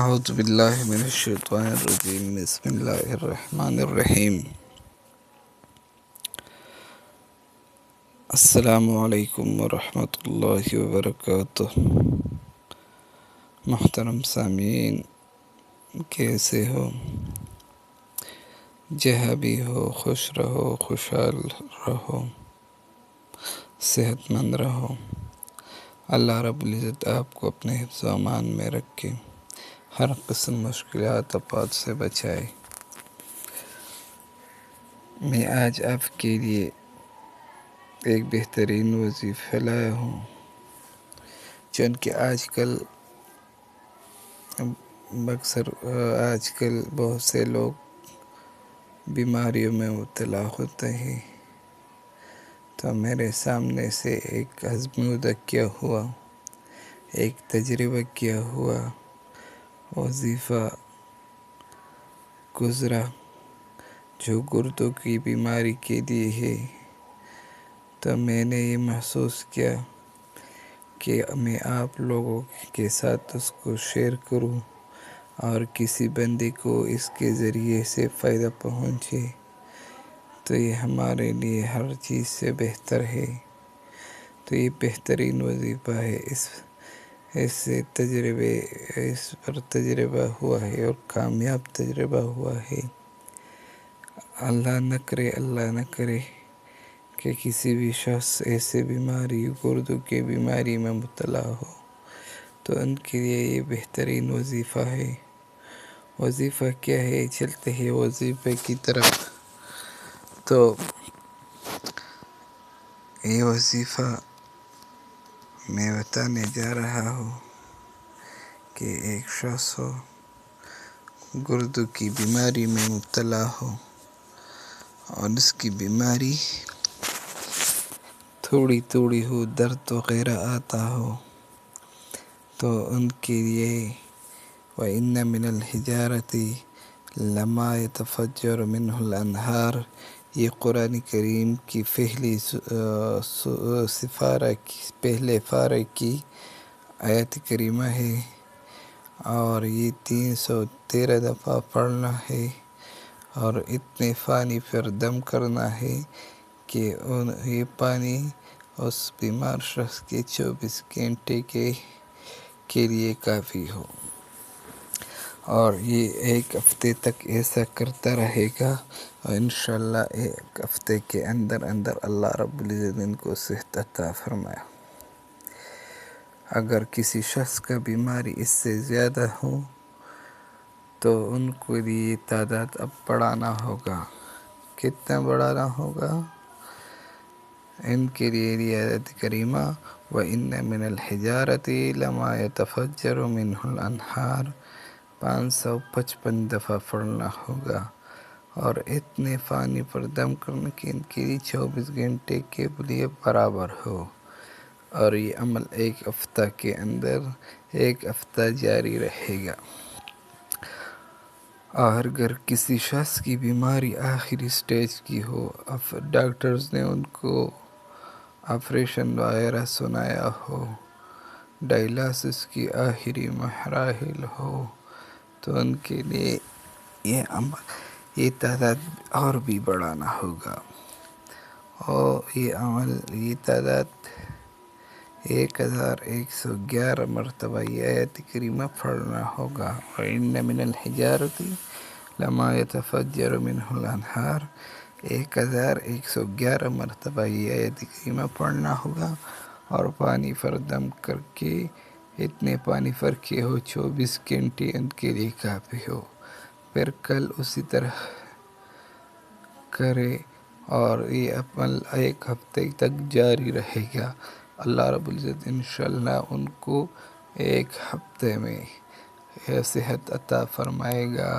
اعوذ باللہ من الشیطان الرجیم بسم اللہ الرحمن الرحیم السلام علیکم ورحمۃ اللہ وبرکاتہ۔ محترم سامعین، کیسے ہو؟ جہاں بھی ہو خوش رہو، خوشحال رہو، صحت مند رہو۔ اللہ رب العزت آپ کو اپنے حفظ و امان میں رکھے، ہر قسم مشکلات آفات سے بچائے۔ میں آج آپ کے لیے ایک بہترین وظیفہ لایا ہوں، چونکہ آج کل بہت سے لوگ بیماریوں میں مبتلا ہوتے ہیں، تو میرے سامنے سے ایک آزمودہ کیا ہوا، ایک تجربہ کیا ہوا وظیفہ گزرا جو گردوں کی بیماری کے لیے ہے۔ تو میں نے یہ محسوس کیا کہ میں آپ لوگوں کے ساتھ اس کو شیئر کروں اور کسی بندے کو اس کے ذریعے سے فائدہ پہنچے، تو یہ ہمارے لیے ہر چیز سے بہتر ہے۔ تو یہ بہترین وظیفہ ہے، اس پر تجربہ ہوا ہے اور کامیاب تجربہ ہوا ہے۔ اللہ نہ کرے کہ کسی بھی شخص ایسے گردوں کی بیماری میں مبتلا ہو، تو ان کے لیے یہ بہترین وظیفہ ہے۔ وظیفہ کیا ہے؟ چلتے ہیں وظیفے کی طرف۔ تو یہ وظیفہ میں بتانے جا رہا ہوں کہ ایک شخص ہو، گردوں کی بیماری میں مبتلا ہو اور اس کی بیماری تھوڑی ہو، درد وغیرہ آتا ہو، تو ان کے لیے وَإِنَّ مِنَ الْحِجَارَةِ لَمَا يَتَفَجَّرُ مِنْهُ الْأَنْهَارُ، یہ قرآن کریم کی پہلے پارے کی آیت کریمہ ہے، اور یہ 313 دفعہ پڑھنا ہے اور اتنے پانی پر دم کرنا ہے کہ یہ پانی اس بیمار شخص کے 24 گھنٹے کے لیے کافی ہو، اور یہ ایک ہفتے تک ایسا کرتا رہے گا، اور انشاءاللہ ایک ہفتے کے اندر اللہ رب العزت ان کو صحت عطا فرمائے۔ اگر کسی شخص کا بیماری اس سے زیادہ ہو تو ان کو یہ تعداد اب بڑھانا ہوگا۔ کتنا بڑھانا ہوگا؟ ان کے لیے آیت کریمہ وَإِنَّ مِنَ الْحِجَارَةِ لَمَا يَتَفَجَّرُ مِنْهُ الْأَنْهَارُ 555 دفعہ پڑھنا ہوگا، اور اتنے پانی پر دم کرنے کے ان کے لیے 24 گھنٹے کے لیے برابر ہو، اور یہ عمل ایک ہفتہ کے اندر ایک ہفتہ جاری رہے گا۔ اور اگر کسی شخص کی بیماری آخری سٹیج کی ہو، ڈاکٹرز نے ان کو آپریشن وغیرہ سنایا ہو، ڈائلسس کی آخری مراحل ہو، تو ان کے لیے یہ تعداد اور بھی بڑھانا ہوگا، اور یہ تعداد 1111 مرتبہ یہ آیت کریمہ پڑھنا ہوگا۔ وَإِنَّ مِنَ الْحِجَارَةِ لَمَا يَتَفَجَّرُ مِنْهُ الْأَنْهَارُ 1111 مرتبہ یہ آیت کریمہ پڑھنا ہوگا، اور پانی پر دم کر کے اتنے پانی پر کہ ہو 24 گھنٹے ان کے لیے کافی ہو۔ پھر کل اسی طرح کرے، اور یہ عمل ایک ہفتے تک جاری رہے گا۔ اللہ رب العزت انشاءاللہ ان کو ایک ہفتے میں صحت عطا فرمائے گا۔